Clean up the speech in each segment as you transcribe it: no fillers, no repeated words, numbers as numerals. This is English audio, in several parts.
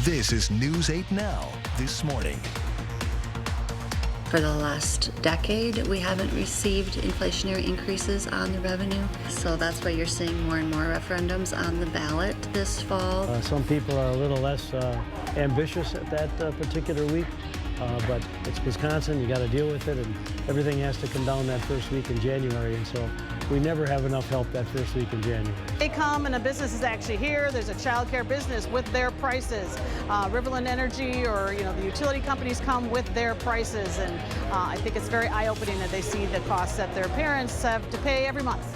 This is News 8 Now, this morning. For the last decade, we haven't received inflationary increases on the revenue. So that's why you're seeing more and more referendums on the ballot this fall. Some people are a little less ambitious at that particular week, but it's Wisconsin, you got to deal with it, and everything has to come down that first week in January, and so we never have enough help that first week in January. They come and a business is actually here. There's a child care business with their prices. Riverland Energy or the utility companies come with their prices, and I think it's very eye-opening that they see the costs that their parents have to pay every month.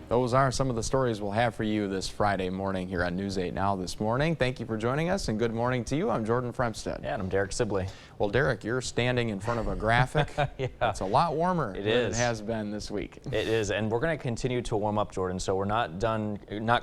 Those are some of the stories we'll have for you this Friday morning here on News 8 Now this morning. Thank you for joining us, and good morning to you. I'm Jordan Fremstead. Yeah, and I'm Derek Sibley. Well, Derek, you're standing in front of a graphic. Yeah. It's a lot warmer than it has been this week. It is, and we're going to continue to warm up, Jordan, so we're not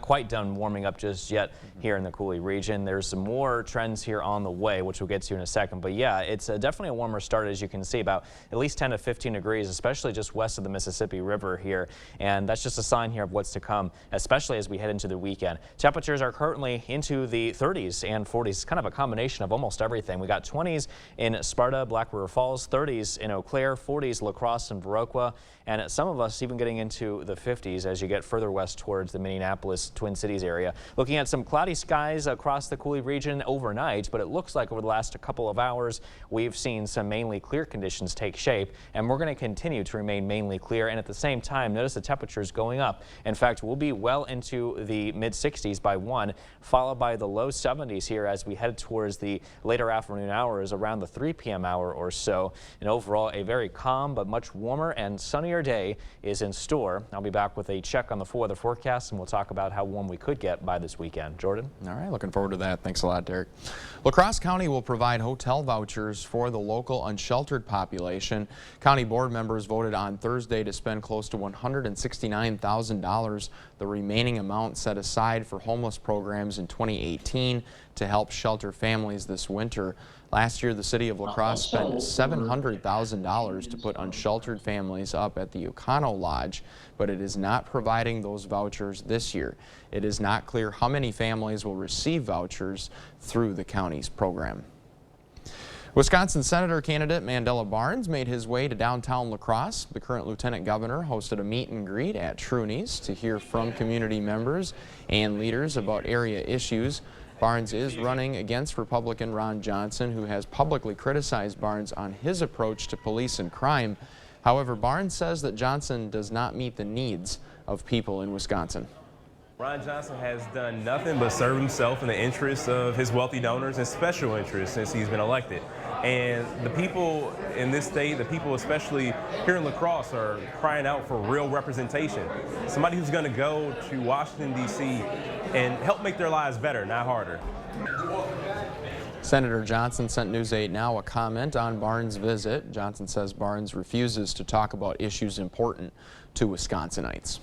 quite done warming up just yet here in the Coulee region. There's some more trends here on the way, which we'll get to in a second. But yeah, it's definitely a warmer start, as you can see, about at least 10 to 15 degrees, especially just west of the Mississippi River here. And that's just a sign here of what's to come, especially as we head into the weekend. Temperatures are currently into the 30s and 40s, kind of a combination of almost everything. We got 20s in Sparta, Black River Falls, 30s in Eau Claire, 40s La Crosse and Viroqua, and some of us even getting into the 50s as you get further west towards the Minneapolis Twin Cities area. Looking at some cloudy skies across the Coulee region overnight, but it looks like over the last couple of hours we've seen some mainly clear conditions take shape, and we're going to continue to remain mainly clear. And at the same time, notice the temperatures going up. In fact, we'll be well into the mid 60s by 1, followed by the low 70s here as we head towards the later afternoon hours around the 3 p.m. hour or so. And overall, a very calm but much warmer and sunnier day is in store. I'll be back with a check on the weather forecast, and we'll talk about how warm we could get by this weekend. Jordan? All right, looking forward to that. Thanks a lot, Derek. La Crosse County will provide hotel vouchers for the local unsheltered population. County board members voted on Thursday to spend close to $169,000, the remaining amount set aside for homeless programs in 2018 to help shelter families this winter. Last year, the city of La Crosse spent $700,000 to put unsheltered families up at the Ucano Lodge, but it is not providing those vouchers this year. It is not clear how many families will receive vouchers through the county's program. Wisconsin Senator candidate Mandela Barnes made his way to downtown La Crosse. The current lieutenant governor hosted a meet and greet at Truny's to hear from community members and leaders about area issues. Barnes is running against Republican Ron Johnson, who has publicly criticized Barnes on his approach to police and crime. However, Barnes says that Johnson does not meet the needs of people in Wisconsin. Ron Johnson has done nothing but serve himself in the interests of his wealthy donors and special interests since he's been elected. And the people in this state, the people especially here in La Crosse, are crying out for real representation. Somebody who's going to go to Washington, D.C. and help make their lives better, not harder. Senator Johnson sent News 8 Now a comment on Barnes' visit. Johnson says Barnes refuses to talk about issues important to Wisconsinites.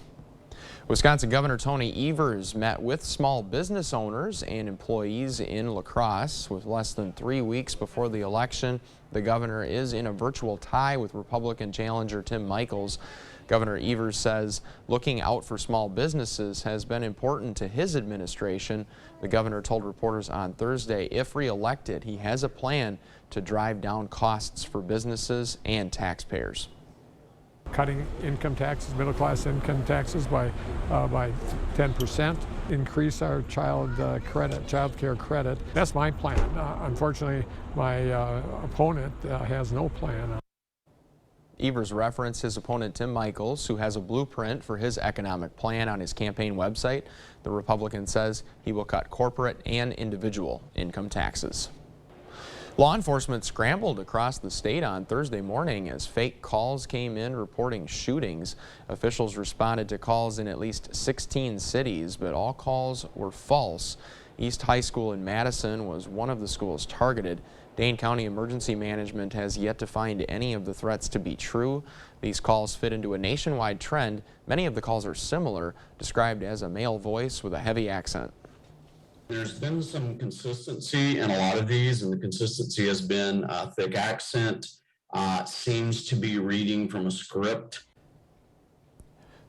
Wisconsin Governor Tony Evers met with small business owners and employees in La Crosse. With less than 3 weeks before the election, the governor is in a virtual tie with Republican challenger Tim Michels. Governor Evers says looking out for small businesses has been important to his administration. The governor told reporters on Thursday if re-elected, he has a plan to drive down costs for businesses and taxpayers. Cutting income taxes, middle class income taxes by 10%, increase our child care credit. That's my plan. Unfortunately, my opponent has no plan. Evers referenced his opponent Tim Michels, who has a blueprint for his economic plan on his campaign website. The Republican says he will cut corporate and individual income taxes. Law enforcement scrambled across the state on Thursday morning as fake calls came in reporting shootings. Officials responded to calls in at least 16 cities, but all calls were false. East High School in Madison was one of the schools targeted. Dane County Emergency Management has yet to find any of the threats to be true. These calls fit into a nationwide trend. Many of the calls are similar, described as a male voice with a heavy accent. There's been some consistency in a lot of these, and the consistency has been thick accent, seems to be reading from a script.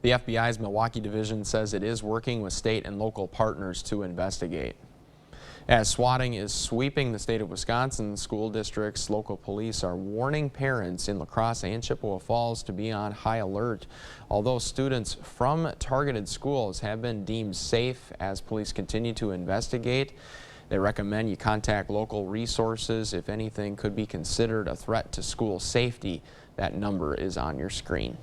The FBI's Milwaukee division says it is working with state and local partners to investigate. As swatting is sweeping the state of Wisconsin, school districts, local police are warning parents in La Crosse and Chippewa Falls to be on high alert. Although students from targeted schools have been deemed safe as police continue to investigate, they recommend you contact local resources if anything could be considered a threat to school safety. That number is on your screen.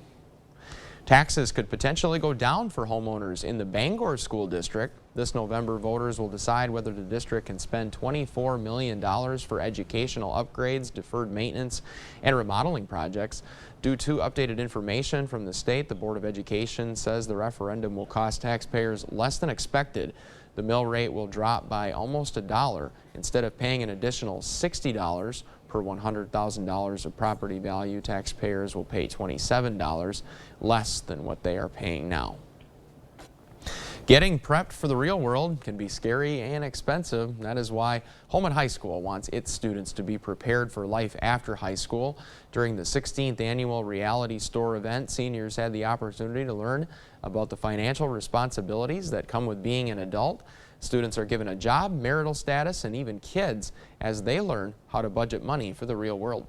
Taxes could potentially go down for homeowners in the Bangor School District. This November, voters will decide whether the district can spend $24 million for educational upgrades, deferred maintenance, and remodeling projects. Due to updated information from the state, the Board of Education says the referendum will cost taxpayers less than expected. The mill rate will drop by almost $1. Instead of paying an additional $60 per $100,000 of property value, taxpayers will pay $27, less than what they are paying now. Getting prepped for the real world can be scary and expensive. That is why Holman High School wants its students to be prepared for life after high school. During the 16th annual Reality Store event, seniors had the opportunity to learn about the financial responsibilities that come with being an adult. Students are given a job, marital status, and even kids as they learn how to budget money for the real world.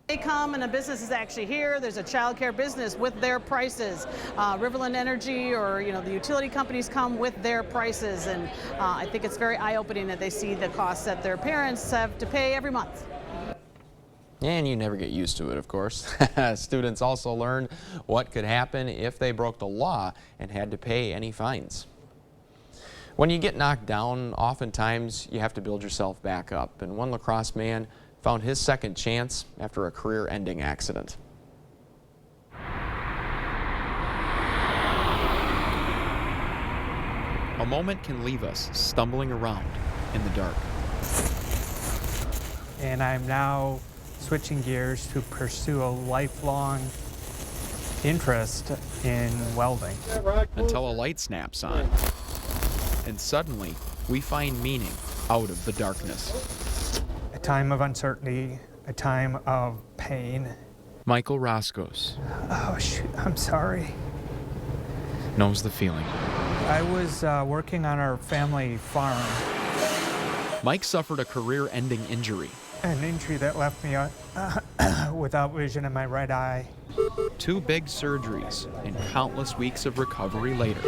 They come and a business is actually here. There's a child care business with their prices. Riverland Energy or the utility companies come with their prices, and I think it's very eye-opening that they see the costs that their parents have to pay every month. And you never get used to it, of course. Students also learn what could happen if they broke the law and had to pay any fines. When you get knocked down, oftentimes you have to build yourself back up, and one La Crosse man found his second chance after a career-ending accident. A moment can leave us stumbling around in the dark. And I'm now switching gears to pursue a lifelong interest in welding. Until a light snaps on. And suddenly, we find meaning out of the darkness. A time of uncertainty, a time of pain. Michael Roscos. Oh, shoot, I'm sorry. Knows the feeling. I was working on our family farm. Mike suffered a career-ending injury. An injury that left me without vision in my right eye. 2 big surgeries and countless weeks of recovery later.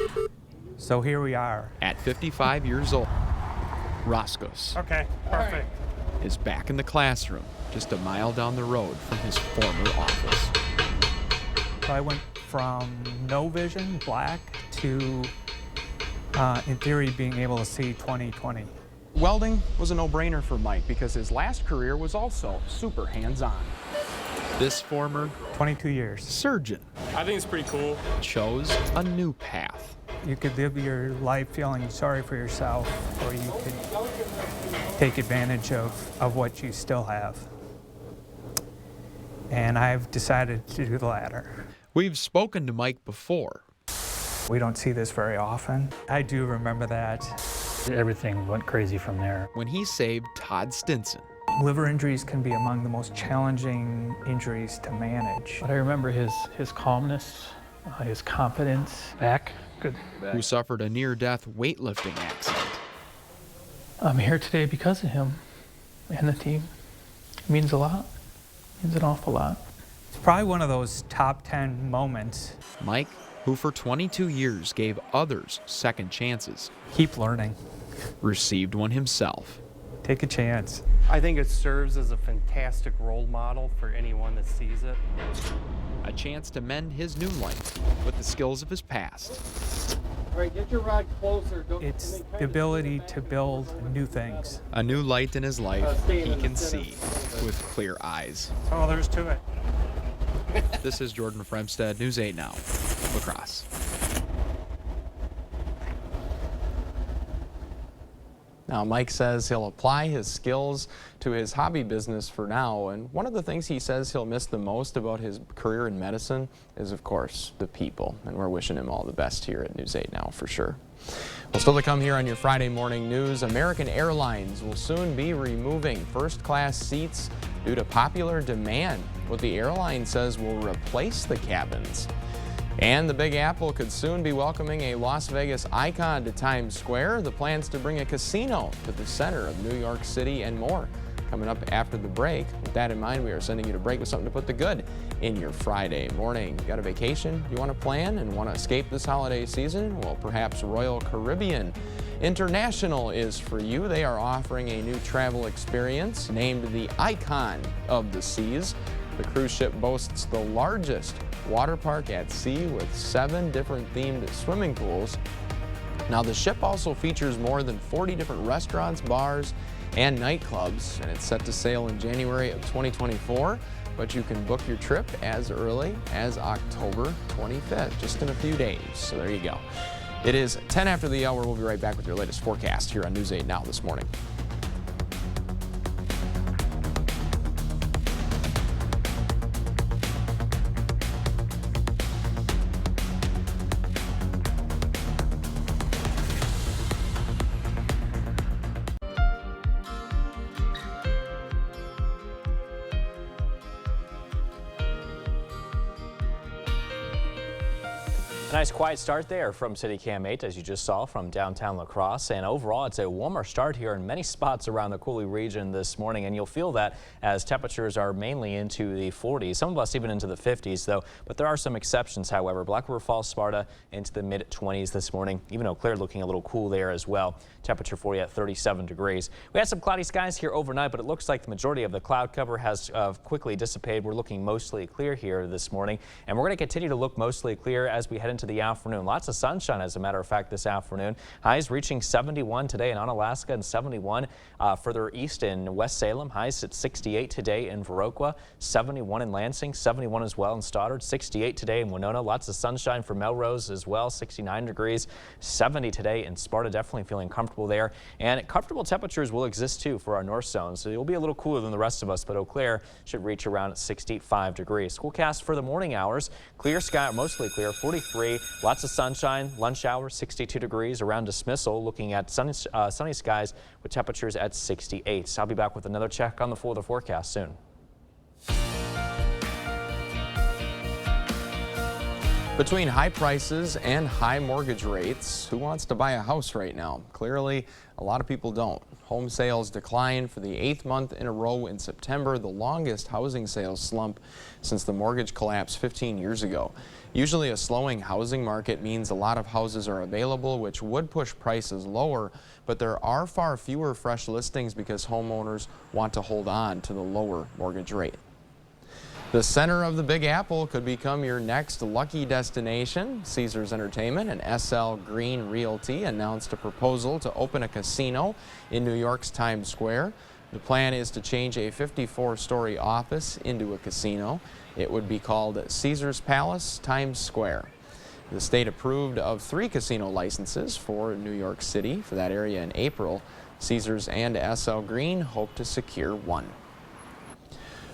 So here we are. At 55 years old, Roscos Okay, perfect. is back in the classroom just a mile down the road from his former office. So I went from no vision, black, to, in theory, being able to see 20/20. Welding was a no-brainer for Mike because his last career was also super hands-on. This former 22 years. surgeon I think it's pretty cool. chose a new path. You could live your life feeling sorry for yourself, or you could take advantage of what you still have. And I've decided to do the latter. We've spoken to Mike before. We don't see this very often. I do remember that. Everything went crazy from there. When he saved Todd Stinson. Liver injuries can be among the most challenging injuries to manage. But I remember his calmness, his confidence. Back, good. Who suffered a near-death weightlifting accident. I'm here today because of him and the team. It means a lot. It means an awful lot. It's probably one of those top 10 moments. Mike, who for 22 years gave others second chances, Keep learning. received one himself. Take a chance. I think it serves as a fantastic role model for anyone that sees it. A chance to mend his new life with the skills of his past. All right, get your rod closer. It's the ability to build new things. A new light in his life he can see with clear eyes. That's all there's to it. This is Jordan Fremstad, News 8 Now, La Crosse. Now, Mike says he'll apply his skills to his hobby business for now, and one of the things he says he'll miss the most about his career in medicine is, of course, the people, and we're wishing him all the best here at News 8 Now for sure. Well, still to come here on your Friday morning news, American Airlines will soon be removing first-class seats due to popular demand. What the airline says will replace the cabins. And the Big Apple could soon be welcoming a Las Vegas icon to Times Square. The plans to bring a casino to the center of New York City and more. Coming up after the break. With that in mind, we are sending you to break with something to put the good in your Friday morning. Got a vacation you want to plan and want to escape this holiday season? Well, perhaps Royal Caribbean International is for you. They are offering a new travel experience named the Icon of the Seas. The cruise ship boasts the largest water park at sea with 7 different themed swimming pools. Now, the ship also features more than 40 different restaurants, bars, and nightclubs, and it's set to sail in January of 2024, but you can book your trip as early as October 25th, just in a few days. So there you go. It is 10 after the hour. We'll be right back with your latest forecast here on News 8 Now this morning. Nice quiet start there from City Cam 8, as you just saw from downtown La Crosse. And overall, it's a warmer start here in many spots around the Coulee region this morning. And you'll feel that as temperatures are mainly into the 40s, some of us even into the 50s, though. But there are some exceptions, however. Black River Falls, Sparta into the mid-20s this morning. Even Eau Claire looking a little cool there as well. Temperature for you at 37 degrees. We had some cloudy skies here overnight, but it looks like the majority of the cloud cover has quickly dissipated. We're looking mostly clear here this morning. And we're going to continue to look mostly clear as we head into the afternoon. Lots of sunshine, as a matter of fact, this afternoon. Highs reaching 71 today in Onalaska and 71 further east in West Salem. Highs at 68 today in Viroqua, 71 in Lansing, 71 as well in Stoddard, 68 today in Winona. Lots of sunshine for Melrose as well, 69 degrees, 70 today in Sparta. Definitely feeling comfortable there. And comfortable temperatures will exist too for our north zone. So you'll be a little cooler than the rest of us, but Eau Claire should reach around 65 degrees. Schoolcast for the morning hours. Clear sky, mostly clear, 43. Lots of sunshine. Lunch hour, 62 degrees. Around dismissal, looking at sunny skies with temperatures at 68. So I'll be back with another check on the full weather forecast soon. Between high prices and high mortgage rates, who wants to buy a house right now? Clearly, a lot of people don't. Home sales declined for the 8th month in a row in September, the longest housing sales slump since the mortgage collapse 15 years ago. Usually a slowing housing market means a lot of houses are available, which would push prices lower, but there are far fewer fresh listings because homeowners want to hold on to the lower mortgage rate. The center of the Big Apple could become your next lucky destination. Caesars Entertainment and SL Green Realty announced a proposal to open a casino in New York's Times Square. The plan is to change a 54-story office into a casino. It would be called Caesars Palace Times Square. The state approved of 3 casino licenses for New York City for that area in April. Caesars and SL Green hope to secure 1.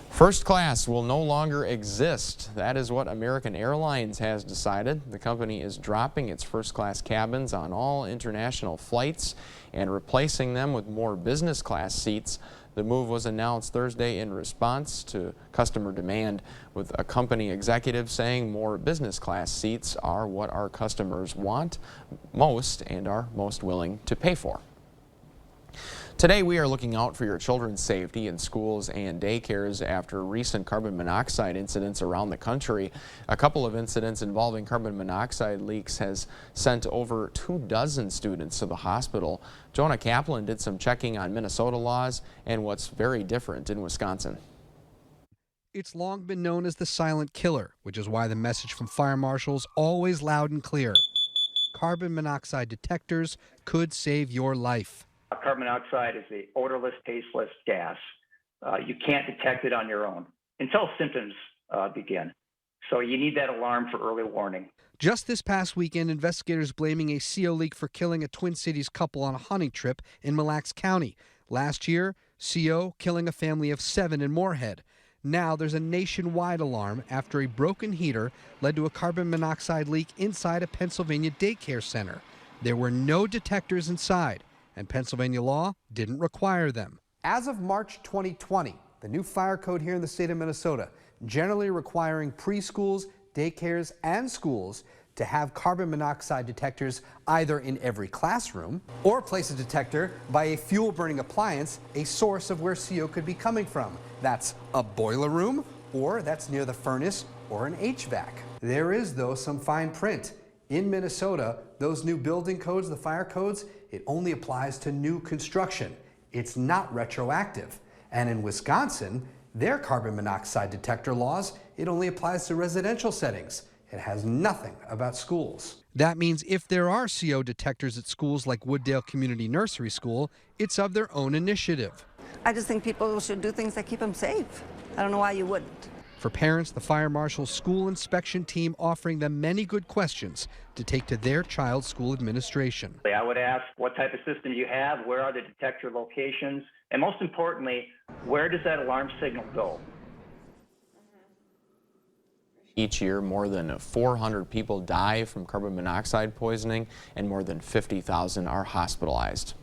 First class will no longer exist. That is what American Airlines has decided. The company is dropping its first class cabins on all international flights and replacing them with more business class seats. The move was announced Thursday in response to customer demand, with a company executive saying more business class seats are what our customers want most and are most willing to pay for. Today we are looking out for your children's safety in schools and daycares after recent carbon monoxide incidents around the country. A couple of incidents involving carbon monoxide leaks has sent over 24 students to the hospital. Jonah Kaplan did some checking on Minnesota laws and what's very different in Wisconsin. It's long been known as the silent killer, which is why the message from fire marshals always loud and clear. Carbon monoxide detectors could save your life. Carbon monoxide is the odorless, tasteless gas. You can't detect it on your own until symptoms begin. So you need that alarm for early warning. Just this past weekend, investigators blaming a CO leak for killing a Twin Cities couple on a hunting trip in Mille Lacs County. Last year, CO killing a family of 7 in Moorhead. Now there's a nationwide alarm after a broken heater led to a carbon monoxide leak inside a Pennsylvania daycare center. There were no detectors inside, and Pennsylvania law didn't require them. As of March 2020, the new fire code here in the state of Minnesota, generally requiring preschools, daycares, and schools to have carbon monoxide detectors either in every classroom or place a detector by a fuel-burning appliance, a source of where CO could be coming from. That's a boiler room, or that's near the furnace or an HVAC. There is, though, some fine print. In Minnesota, those new building codes, the fire codes, it only applies to new construction. It's not retroactive. And in Wisconsin, their carbon monoxide detector laws, it only applies to residential settings. It has nothing about schools. That means if there are CO detectors at schools like Wooddale Community Nursery School, it's of their own initiative. I just think people should do things that keep them safe. I don't know why you wouldn't. For parents, the fire marshal's school inspection team offering them many good questions to take to their child's school administration. I would ask what type of system you have, where are the detector locations, and most importantly, where does that alarm signal go? Each year, more than 400 people die from carbon monoxide poisoning, and more than 50,000 are hospitalized.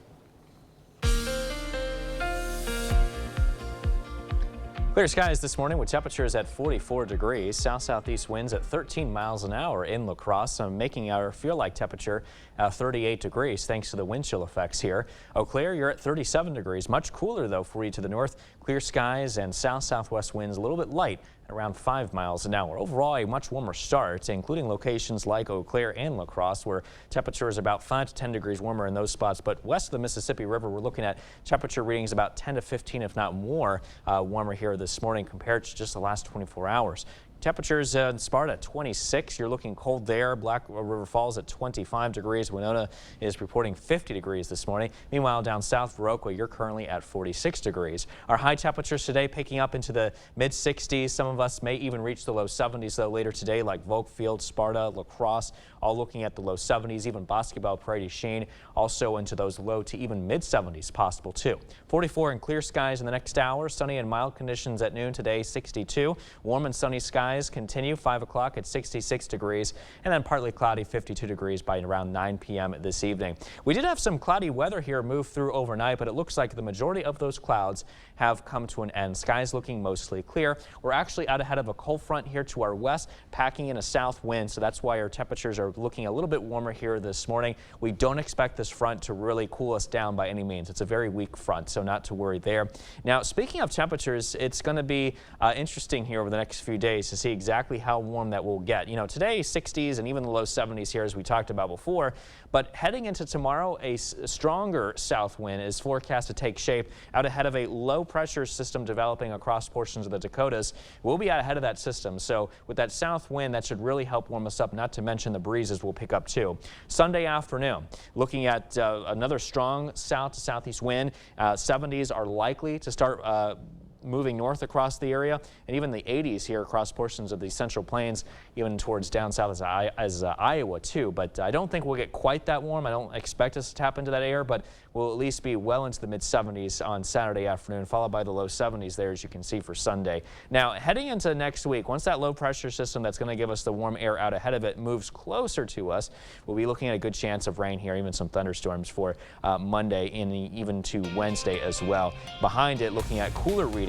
Clear skies this morning with temperatures at 44 degrees. South-southeast winds at 13 miles an hour in La Crosse, making our feel-like temperature 38 degrees thanks to the wind chill effects here. Eau Claire, you're at 37 degrees. Much cooler, though, for you to the north. Clear skies and south-southwest winds a little bit light at around 5 miles an hour. Overall, a much warmer start, including locations like Eau Claire and La Crosse, where temperature is about 5 to 10 degrees warmer in those spots. But west of the Mississippi River, we're looking at temperature readings about 10 to 15, if not more, warmer here this morning compared to just the last 24 hours. Temperatures in Sparta at 26. You're looking cold there. Black River Falls at 25 degrees. Winona is reporting 50 degrees this morning. Meanwhile, down south, Viroqua, you're currently at 46 degrees. Our high temperatures today picking up into the mid-60s. Some of us may even reach the low 70s, though, later today, like Volkfield, Sparta, La Crosse, all looking at the low 70s. Even Boscobel, Prairie du Chien, also into those low to even mid-70s possible, too. 44 and clear skies in the next hour. Sunny and mild conditions at noon today, 62. Warm and sunny skies continue 5 o'clock at 66 degrees, and then partly cloudy, 52 degrees by around 9 p.m. this evening. We did have some cloudy weather here move through overnight, but it looks like the majority of those clouds have come to an end. Skies looking mostly clear. We're actually out ahead of a cold front here to our west, packing in a south wind, so that's why our temperatures are looking a little bit warmer here this morning. We don't expect this front to really cool us down by any means. It's a very weak front, so not to worry there. Now, speaking of temperatures, it's going to be interesting here over the next few days to see exactly how warm that will get. You know, today 60s and even the low 70s here, as we talked about before, but heading into tomorrow, a stronger south wind is forecast to take shape out ahead of a low pressure system developing across portions of the Dakotas. We'll be out ahead of that system, so with that south wind, that should really help warm us up, not to mention the breezes will pick up too. Sunday afternoon, looking at another strong south to southeast wind. 70s are likely to start moving north across the area, and even the 80s here across portions of the Central Plains, even towards down south as Iowa too. But I don't think we'll get quite that warm. I don't expect us to tap into that air, but we'll at least be well into the mid-70s on Saturday afternoon, followed by the low 70s there, as you can see, for Sunday. Now, heading into next week, once that low pressure system that's going to give us the warm air out ahead of it moves closer to us, we'll be looking at a good chance of rain here, even some thunderstorms for Monday and even to Wednesday as well. Behind it, looking at cooler readings,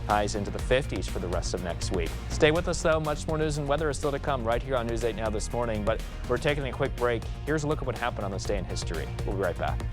highs into the 50s for the rest of next week. Stay with us, though. Much more news and weather is still to come right here on News 8 Now this morning, but we're taking a quick break. Here's a look at what happened on this day in history. We'll be right back.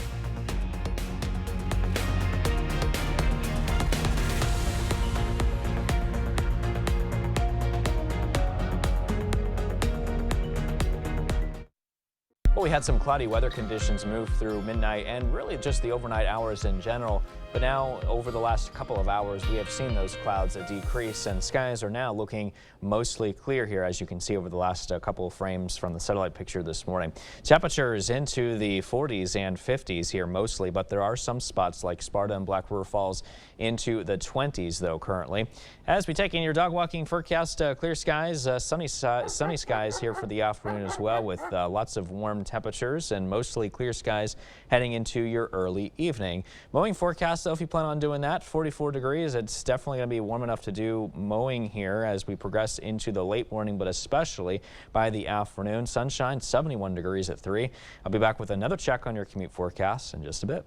Well, we had some cloudy weather conditions move through midnight and really just the overnight hours in general. But now, over the last couple of hours, we have seen those clouds decrease, and skies are now looking mostly clear here, as you can see over the last couple of frames from the satellite picture this morning. Temperatures into the 40s and 50s here mostly, but there are some spots like Sparta and Black River Falls into the 20s, though, currently. As we take in your dog walking forecast, clear skies, sunny skies here for the afternoon as well, with lots of warm temperatures and mostly clear skies heading into your early evening. Mowing forecast, though, if you plan on doing that, 44 degrees. It's definitely going to be warm enough to do mowing here as we progress into the late morning, but especially by the afternoon. Sunshine, 71 degrees at 3. I'll be back with another check on your commute forecast in just a bit.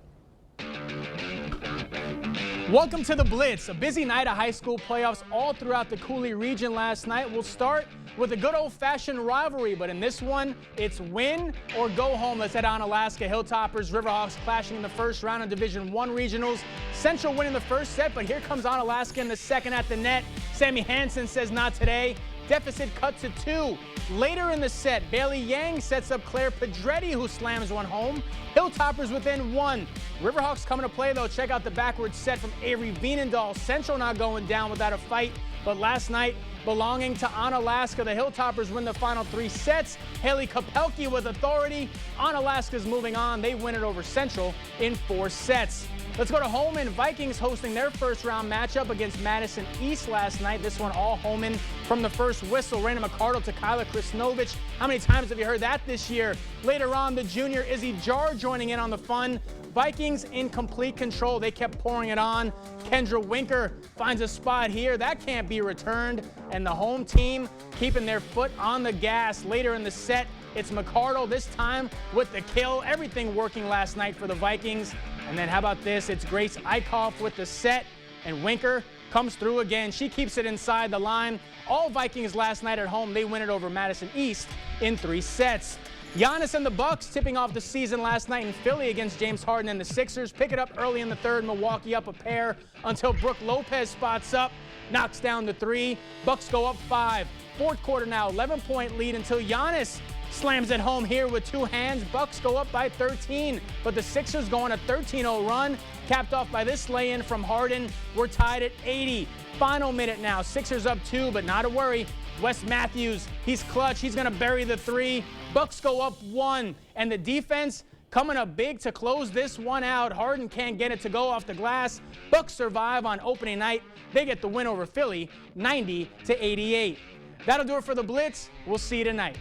Welcome to the Blitz, a busy night of high school playoffs all throughout the Cooley region last night. We'll start with a good old-fashioned rivalry, but in this one, it's win or go home. Let's head on Alaska. Hilltoppers, Riverhawks clashing in the first round of Division I regionals. Central winning the first set, but here comes Onalaska in the second at the net. Sammy Hansen says not today. Deficit cut to 2. Later in the set, Bailey Yang sets up Claire Pedretti, who slams one home. Hilltoppers within 1. Riverhawks coming to play, though. Check out the backwards set from Avery Veenendahl. Central not going down without a fight, but last night, belonging to Onalaska, the Hilltoppers win the final 3 sets. Haley Kopelke with authority. Onalaska's moving on. They win it over Central in 4 sets. Let's go to Holmen. Vikings hosting their first round matchup against Madison East last night. This one all Holmen from the first whistle. Raina McCardle to Kyla Krisnovich. How many times have you heard that this year? Later on, the junior Izzy Jar joining in on the fun. Vikings in complete control. They kept pouring it on. Kendra Winker finds a spot here. That can't be returned. And the home team keeping their foot on the gas. Later in the set, it's McCardle, this time with the kill. Everything working last night for the Vikings. And then how about this? It's Grace Eichhoff with the set, and Winker comes through again. She keeps it inside the line. All Vikings last night at home, they win it over Madison East in 3 sets. Giannis and the Bucks tipping off the season last night in Philly against James Harden and the Sixers. Pick it up early in the third. Milwaukee up a pair until Brooke Lopez spots up, knocks down the 3. Bucks go up 5. Fourth quarter now, 11-point lead until Giannis slams it home here with 2 hands. Bucks go up by 13, but the Sixers go on a 13-0 run, capped off by this lay-in from Harden. We're tied at 80. Final minute now. Sixers up 2, but not to worry. Wes Matthews, he's clutch. He's going to bury the 3. Bucks go up 1, and the defense coming up big to close this one out. Harden can't get it to go off the glass. Bucks survive on opening night. They get the win over Philly, 90-88. That'll do it for the Blitz. We'll see you tonight.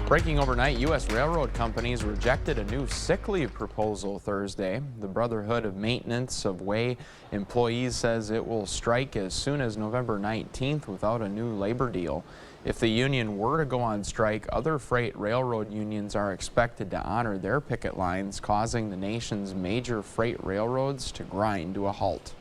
Breaking overnight, U.S. railroad companies rejected a new sick leave proposal Thursday. The Brotherhood of Maintenance of Way employees says it will strike as soon as November 19th without a new labor deal. If the union were to go on strike, other freight railroad unions are expected to honor their picket lines, causing the nation's major freight railroads to grind to a halt.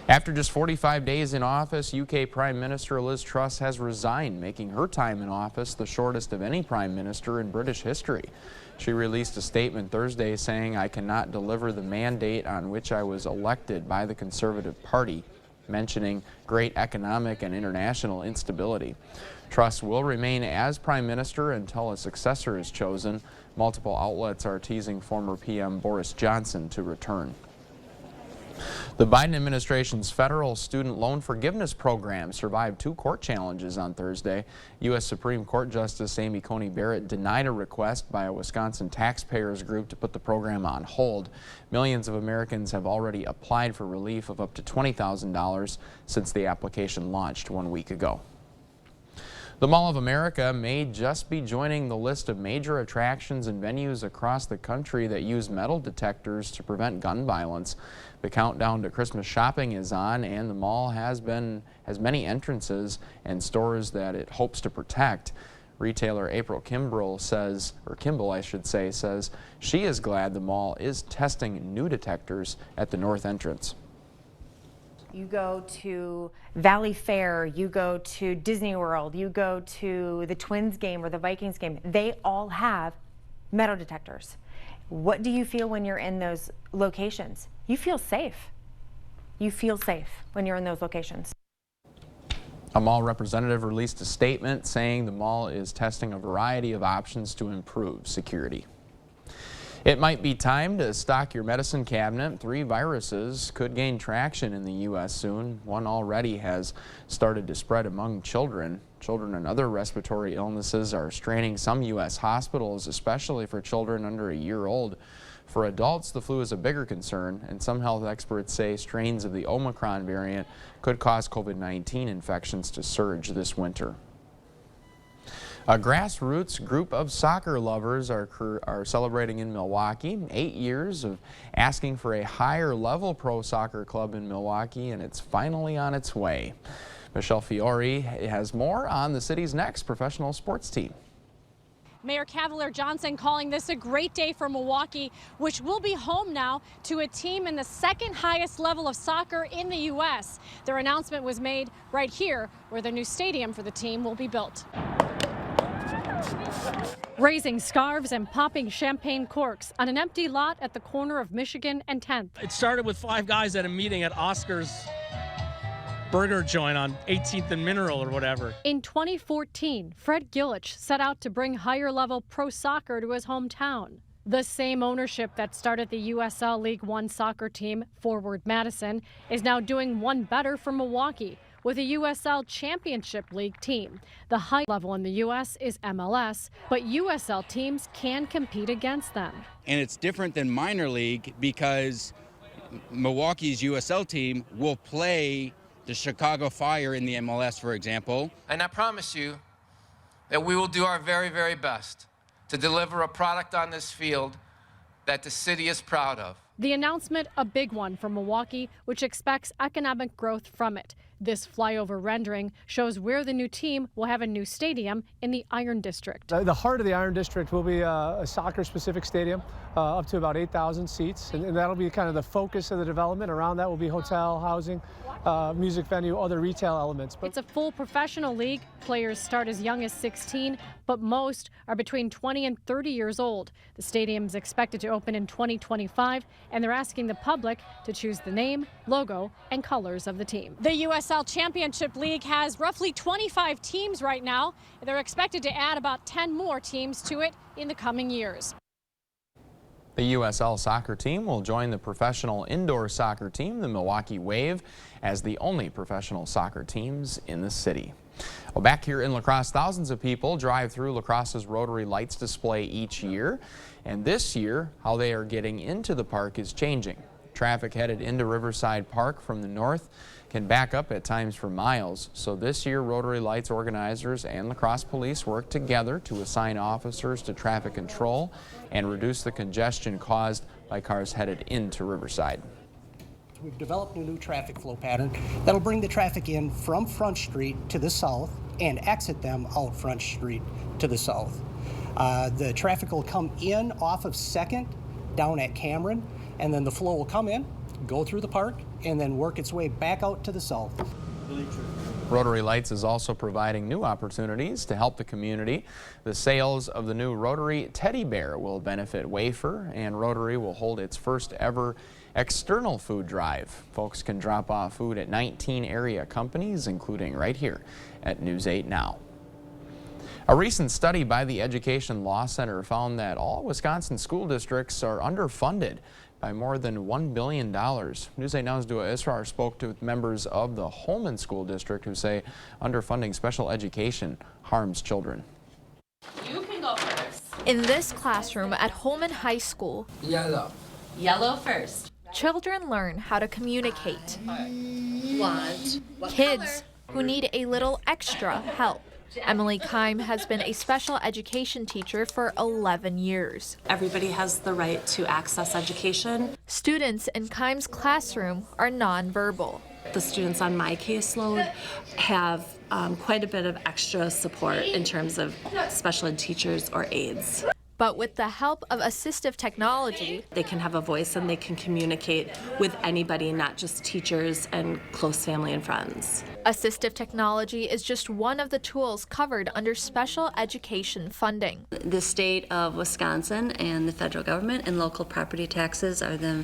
After just 45 days in office, UK Prime Minister Liz Truss has resigned, making her time in office the shortest of any Prime Minister in British history. She released a statement Thursday saying, "I cannot deliver the mandate on which I was elected by the Conservative Party," mentioning great economic and international instability. Truss will remain as Prime Minister until a successor is chosen. Multiple outlets are teasing former PM Boris Johnson to return. The Biden administration's federal student loan forgiveness program survived 2 court challenges on Thursday. U.S. Supreme Court Justice Amy Coney Barrett denied a request by a Wisconsin taxpayers group to put the program on hold. Millions of Americans have already applied for relief of up to $20,000 since the application launched 1 week ago. The Mall of America may just be joining the list of major attractions and venues across the country that use metal detectors to prevent gun violence. The countdown to Christmas shopping is on, and the mall has many entrances and stores that it hopes to protect. Retailer April Kimball says she is glad the mall is testing new detectors at the north entrance. You go to Valley Fair, you go to Disney World, you go to the Twins game or the Vikings game, they all have metal detectors. What do you feel when you're in those locations? You feel safe. You feel safe when you're in those locations. A mall representative released a statement saying the mall is testing a variety of options to improve security. It might be time to stock your medicine cabinet. 3 viruses could gain traction in the U.S. soon. One already has started to spread among children. Children and other respiratory illnesses are straining some U.S. hospitals, especially for children under a year old. For adults, the flu is a bigger concern, and some health experts say strains of the Omicron variant could cause COVID-19 infections to surge this winter. A grassroots group of soccer lovers are celebrating in Milwaukee 8 years of asking for a higher level pro soccer club in Milwaukee, and it's finally on its way. Michelle Fiore has more on the city's next professional sports team. Mayor Cavalier Johnson calling this a great day for Milwaukee, which will be home now to a team in the second highest level of soccer in the U.S. Their announcement was made right here, where the new stadium for the team will be built. Raising scarves and popping champagne corks on an empty lot at the corner of Michigan and 10th. It started with 5 guys at a meeting at Oscar's burger joint on 18th and Mineral or whatever. In 2014, Fred Gillich set out to bring higher level pro soccer to his hometown. The same ownership that started the USL League One soccer team, Forward Madison, is now doing one better for Milwaukee with a USL Championship League team. The high level in the U.S. is MLS, but USL teams can compete against them. And it's different than minor league because Milwaukee's USL team will play the Chicago Fire in the MLS, for example. And I promise you that we will do our very, very best to deliver a product on this field that the city is proud of. The announcement, a big one for Milwaukee, which expects economic growth from it. This flyover rendering shows where the new team will have a new stadium in the Iron District. The heart of the Iron District will be a soccer-specific stadium, up to about 8,000 seats, and that'll be kind of the focus of the development. Around that will be hotel, housing, music venue, other retail elements. It's a full professional league. Players start as young as 16, but most are between 20 and 30 years old. The stadium is expected to open in 2025, and they're asking the public to choose the name, logo, and colors of the team. The USL Championship League has roughly 25 teams right now. They're expected to add about 10 more teams to it in the coming years. The USL soccer team will join the professional indoor soccer team, the Milwaukee Wave, as the only professional soccer teams in the city. Well, back here in La Crosse, thousands of people drive through La Crosse's Rotary Lights display each year. And this year, how they are getting into the park is changing. Traffic headed into Riverside Park from the north can back up at times for miles. So this year, Rotary Lights organizers and La Crosse Police worked together to assign officers to traffic control and reduce the congestion caused by cars headed into Riverside. We've developed a new traffic flow pattern that'll bring the traffic in from Front Street to the south and exit them out Front Street to the south. The traffic will come in off of 2nd down at Cameron, and then the flow will come in, go through the park, and then work its way back out to the south. Rotary Lights is also providing new opportunities to help the community. The sales of the new Rotary Teddy Bear will benefit Wafer, and Rotary will hold its first ever external food drive. Folks can drop off food at 19 area companies, including right here at News 8 Now. A recent study by the Education Law Center found that all Wisconsin school districts are underfunded by more than $1 billion. News 8 Now's Dua Israr spoke to members of the Holmen School District who say underfunding special education harms children. You can go first. In this classroom at Holmen High School, Yellow. Yellow first. Children learn how to communicate. What? Kids who need a little extra help. Emily Keim has been a special education teacher for 11 years. Everybody has the right to access education. Students in Keim's classroom are nonverbal. The students on my caseload have quite a bit of extra support in terms of special ed teachers or aides. But with the help of assistive technology, they can have a voice and they can communicate with anybody, not just teachers and close family and friends. Assistive technology is just one of the tools covered under special education funding. The state of Wisconsin and the federal government and local property taxes are the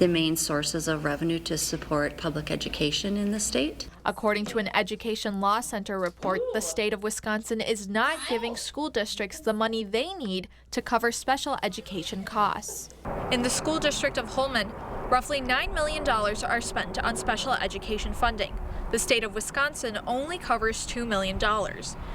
main sources of revenue to support public education in the state. According to an Education Law Center report, the state of Wisconsin is not giving school districts the money they need to cover special education costs. In the school district of Holmen, roughly $9 million are spent on special education funding. The state of Wisconsin only covers $2 million,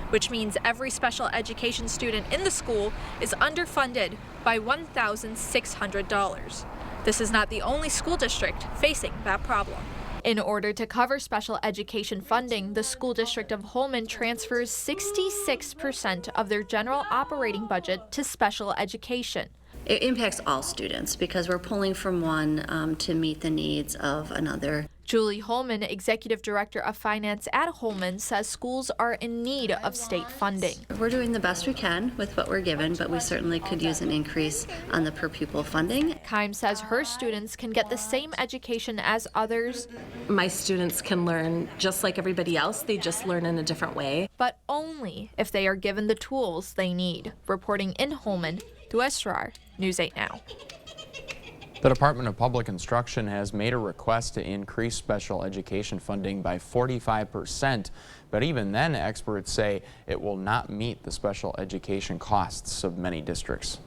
which means every special education student in the school is underfunded by $1,600. This is not the only school district facing that problem. In order to cover special education funding, the school district of Holmen transfers 66% of their general operating budget to special education. It impacts all students because we're pulling from one to meet the needs of another. Julie Holman, Executive Director of Finance at Holman, says schools are in need of state funding. We're doing the best we can with what we're given, but we certainly could use an increase on the per pupil funding. Keim says her students can get the same education as others. My students can learn just like everybody else, they just learn in a different way. But only if they are given the tools they need. Reporting in Holman, Dua Esrar, News 8 Now. The Department of Public Instruction has made a request to increase special education funding by 45%, but even then, experts say it will not meet the special education costs of many districts.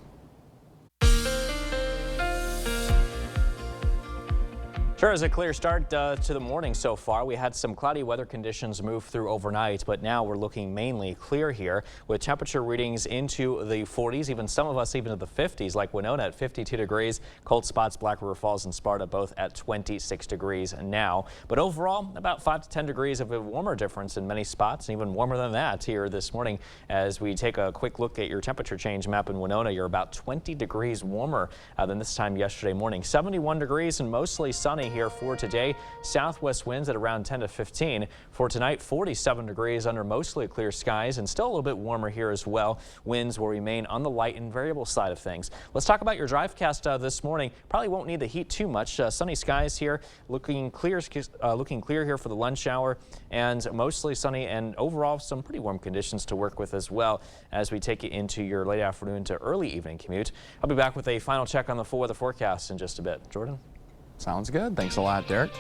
Sure is a clear start to the morning so far. We had some cloudy weather conditions move through overnight, but now we're looking mainly clear here with temperature readings into the 40s, even some of us even to the 50s, like Winona at 52 degrees. Cold spots, Black River Falls and Sparta both at 26 degrees now. But overall, about 5 to 10 degrees of a warmer difference in many spots, and even warmer than that here this morning. As we take a quick look at your temperature change map in Winona, you're about 20 degrees warmer than this time yesterday morning. 71 degrees and mostly sunny here for today. Southwest winds at around 10 to 15. For tonight, 47 degrees under mostly clear skies and still a little bit warmer here as well. Winds will remain on the light and variable side of things. Let's talk about your DriveCast this morning. Probably won't need the heat too much. Sunny skies here, looking clear here for the lunch hour, and mostly sunny and overall some pretty warm conditions to work with as well as we take you into your late afternoon to early evening commute. I'll be back with a final check on the full weather forecast in just a bit. Jordan? Sounds good. Thanks a lot, Derek.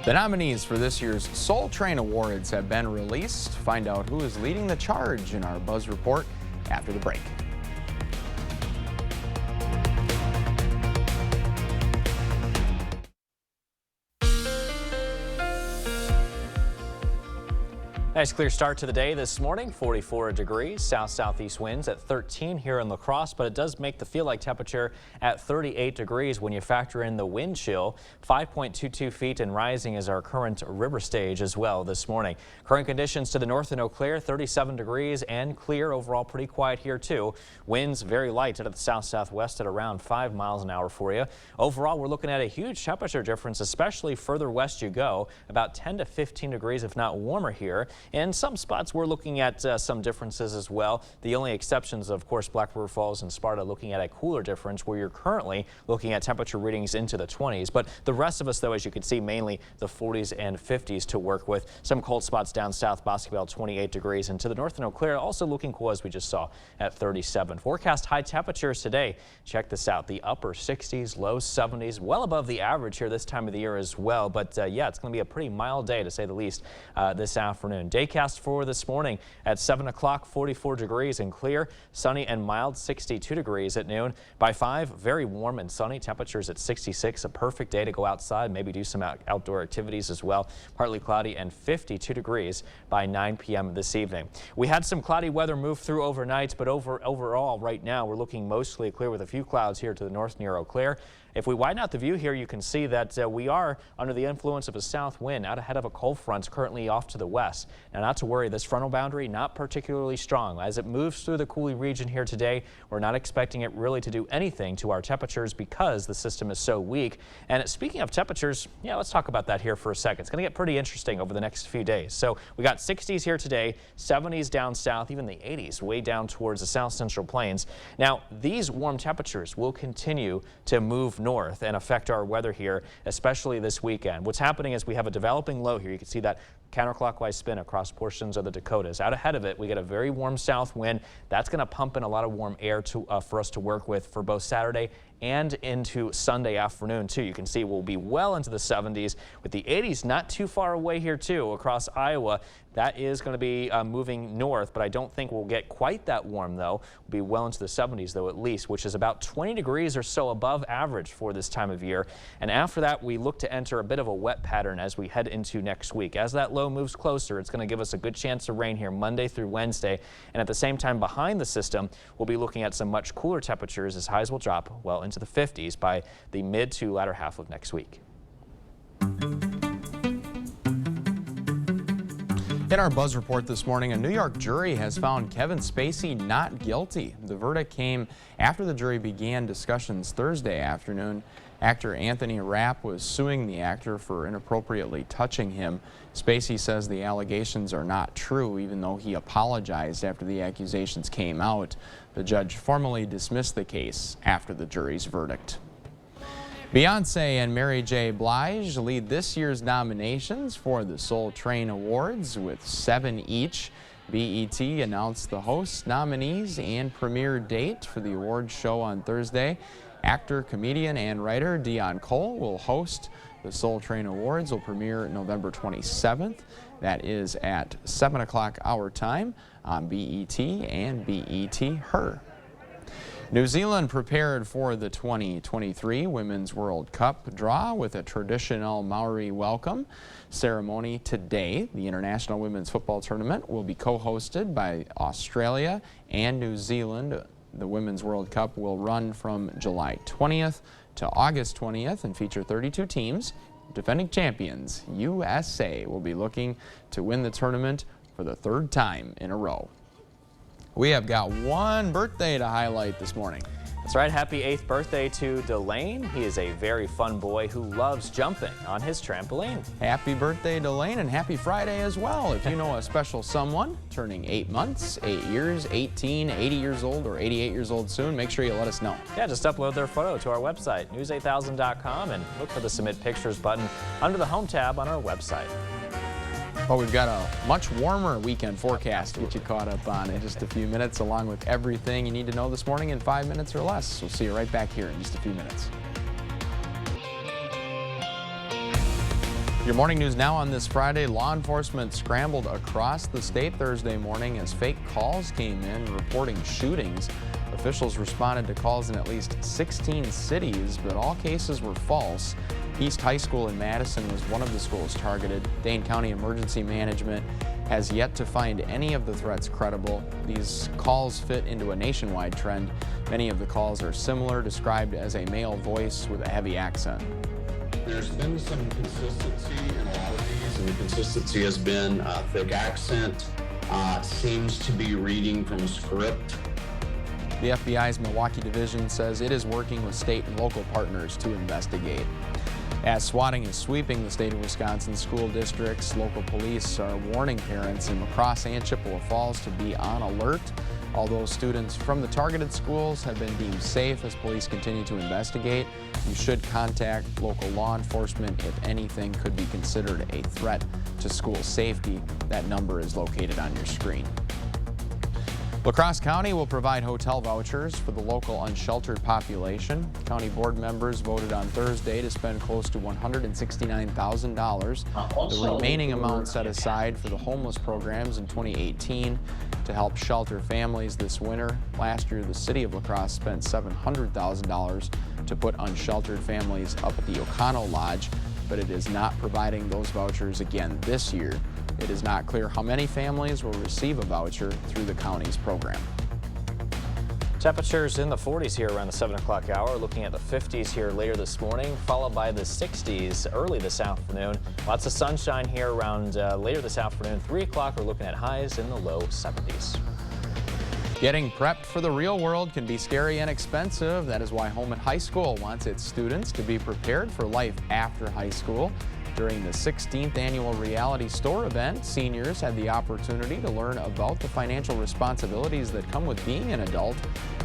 The nominees for this year's Soul Train Awards have been released. Find out who is leading the charge in our Buzz Report after the break. Nice clear start to the day this morning. 44 degrees, south-southeast winds at 13 here in La Crosse, but it does make the feel-like temperature at 38 degrees when you factor in the wind chill. 5.22 feet and rising is our current river stage as well this morning. Current conditions to the north in Eau Claire, 37 degrees and clear. Overall pretty quiet here too. Winds very light out of the south-southwest at around 5 miles an hour for you. Overall, we're looking at a huge temperature difference, especially further west you go, about 10 to 15 degrees if not warmer here. In some spots, we're looking at some differences as well. The only exceptions, of course, Black River Falls and Sparta looking at a cooler difference where you're currently looking at temperature readings into the 20s. But the rest of us, though, as you can see, mainly the 40s and 50s to work with. Some cold spots down south, Bosquebel 28 degrees, and to the north in Eau Claire also looking cool as we just saw at 37. Forecast high temperatures today. Check this out. The upper 60s, low 70s, well above the average here this time of the year as well. But yeah, it's going to be a pretty mild day to say the least this afternoon. Daycast for this morning at 7 o'clock, 44 degrees and clear, sunny and mild, 62 degrees at noon. By 5, very warm and sunny, temperatures at 66, a perfect day to go outside, maybe do some outdoor activities as well. Partly cloudy and 52 degrees by 9 p.m. this evening. We had some cloudy weather move through overnight, but overall right now we're looking mostly clear with a few clouds here to the north near Eau Claire. If we widen out the view here, you can see that we are under the influence of a south wind out ahead of a cold front currently off to the west. Now, not to worry, this frontal boundary not particularly strong. As it moves through the Coulee region here today, we're not expecting it really to do anything to our temperatures because the system is so weak. And speaking of temperatures, yeah, let's talk about that here for a second. It's going to get pretty interesting over the next few days. So we got 60s here today, 70s down south, even the 80s way down towards the south central plains. Now, these warm temperatures will continue to move north and affect our weather here, especially this weekend. What's happening is we have a developing low here. You can see that counterclockwise spin across portions of the Dakotas. Out ahead of it, we get a very warm south wind. That's going to pump in a lot of warm air for us to work with for both Saturday and into Sunday afternoon too. You can see we'll be well into the 70s with the 80s not too far away here too across Iowa. That is going to be moving north, but I don't think we'll get quite that warm though. We'll be well into the 70s though at least, which is about 20 degrees or so above average for this time of year. And after that, we look to enter a bit of a wet pattern as we head into next week. As that low moves closer, it's going to give us a good chance of rain here Monday through Wednesday. And at the same time behind the system, we'll be looking at some much cooler temperatures as highs will drop well into the 50s by the mid to latter half of next week. In our Buzz Report this morning, a New York jury has found Kevin Spacey not guilty. The verdict came after the jury began discussions Thursday afternoon Actor Anthony Rapp was suing the actor for inappropriately touching him. Spacey says the allegations are not true, even though he apologized after the accusations came out. The judge formally dismissed the case after the jury's verdict. Beyonce and Mary J. Blige lead this year's nominations for the Soul Train Awards with 7 each. BET announced the hosts, nominees, and premiere date for the awards show on Thursday. Actor, comedian, and writer Deon Cole will host the Soul Train Awards. Will premiere November 27th. That is at 7 o'clock our time on BET and BET Her. New Zealand prepared for the 2023 Women's World Cup draw with a traditional Maori welcome ceremony today. The International Women's Football Tournament will be co-hosted by Australia and New Zealand. The Women's World Cup will run from July 20th to August 20th and feature 32 teams. Defending champions, USA, will be looking to win the tournament for the 3rd time in a row. We have got one birthday to highlight this morning. That's right. Happy 8th birthday to Delane. He is a very fun boy who loves jumping on his trampoline. Happy birthday, Delane, and happy Friday as well. If you know a special someone turning 8 months, 8 years, 18, 80 years old, or 88 years old soon, make sure you let us know. Yeah, just upload their photo to our website, news8000.com, and look for the Submit Pictures button under the Home tab on our website. Well, we've got a much warmer weekend forecast to get you caught up on in just a few minutes, along with everything you need to know this morning in 5 minutes or less. We'll see you right back here in just a few minutes. Your morning news now on this Friday. Law enforcement scrambled across the state Thursday morning as fake calls came in reporting shootings. Officials responded to calls in at least 16 cities, but all cases were false. East High School in Madison was one of the schools targeted. Dane County Emergency Management has yet to find any of the threats credible. These calls fit into a nationwide trend. Many of the calls are similar, described as a male voice with a heavy accent. There's been some consistency in a lot of these, and the consistency has been thick accent, seems to be reading from a script. The FBI's Milwaukee division says it is working with state and local partners to investigate. As swatting is sweeping the state of Wisconsin school districts, local police are warning parents in La Crosse and Chippewa Falls to be on alert. Although students from the targeted schools have been deemed safe as police continue to investigate, you should contact local law enforcement if anything could be considered a threat to school safety. That number is located on your screen. La Crosse County will provide hotel vouchers for the local unsheltered population. County board members voted on Thursday to spend close to $169,000. The remaining amount set aside for the homeless programs in 2018 to help shelter families this winter. Last year, the city of La Crosse spent $700,000 to put unsheltered families up at the O'Connell Lodge, but it is not providing those vouchers again this year. It is not clear how many families will receive a voucher through the county's program. Temperatures in the 40s here around the 7 o'clock hour, looking at the 50s here later this morning, followed by the 60s early this afternoon. Lots of sunshine here around later this afternoon. 3 o'clock, we're looking at highs in the low 70s. Getting prepped for the real world can be scary and expensive. That is why Holmen High School wants its students to be prepared for life after high school. During the 16th annual Reality Store event, seniors had the opportunity to learn about the financial responsibilities that come with being an adult.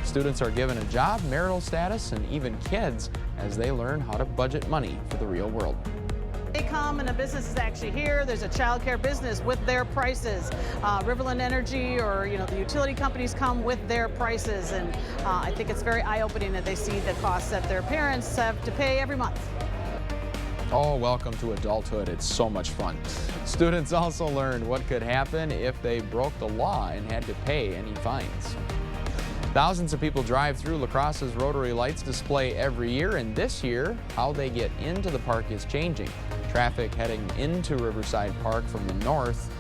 Students are given a job, marital status, and even kids as they learn how to budget money for the real world. They come and a business is actually here. There's a child care business with their prices. Riverland Energy or the utility companies come with their prices, and I think it's very eye-opening that they see the costs that their parents have to pay every month. Oh, welcome to adulthood. It's so much fun. Students also learned what could happen if they broke the law and had to pay any fines. Thousands of people drive through La Crosse's Rotary Lights display every year, and this year, how they get into the park is changing. Traffic heading into Riverside Park from the north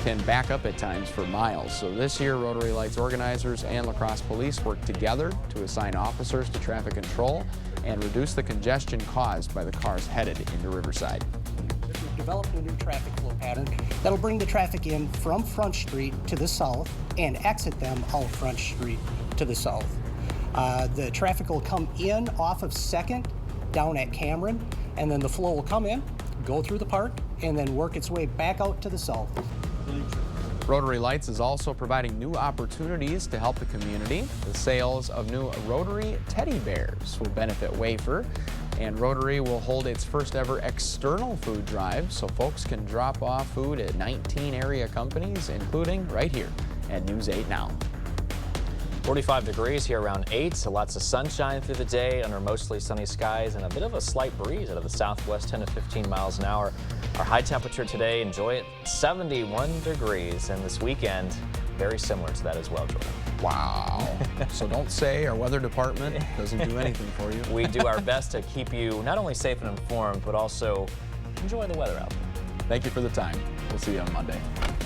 can back up at times for miles. So this year, Rotary Lights organizers and La Crosse Police worked together to assign officers to traffic control and reduce the congestion caused by the cars headed into Riverside. We've developed a new traffic flow pattern that'll bring the traffic in from Front Street to the south and exit them out Front Street to the south. The traffic will come in off of 2nd down at Cameron, and then the flow will come in, go through the park, and then work its way back out to the south. Rotary Lights is also providing new opportunities to help the community. The sales of new Rotary teddy bears will benefit Wafer, and Rotary will hold its first ever external food drive so folks can drop off food at 19 area companies, including right here at News 8 Now. 45 degrees here around 8, so lots of sunshine through the day under mostly sunny skies and a bit of a slight breeze out of the southwest, 10 to 15 miles an hour. Our high temperature today, enjoy it, 71 degrees, and this weekend, very similar to that as well, Jordan. Wow. So don't say our weather department doesn't do anything for you. We do our best to keep you not only safe and informed, but also enjoy the weather out there. Thank you for the time. We'll see you on Monday.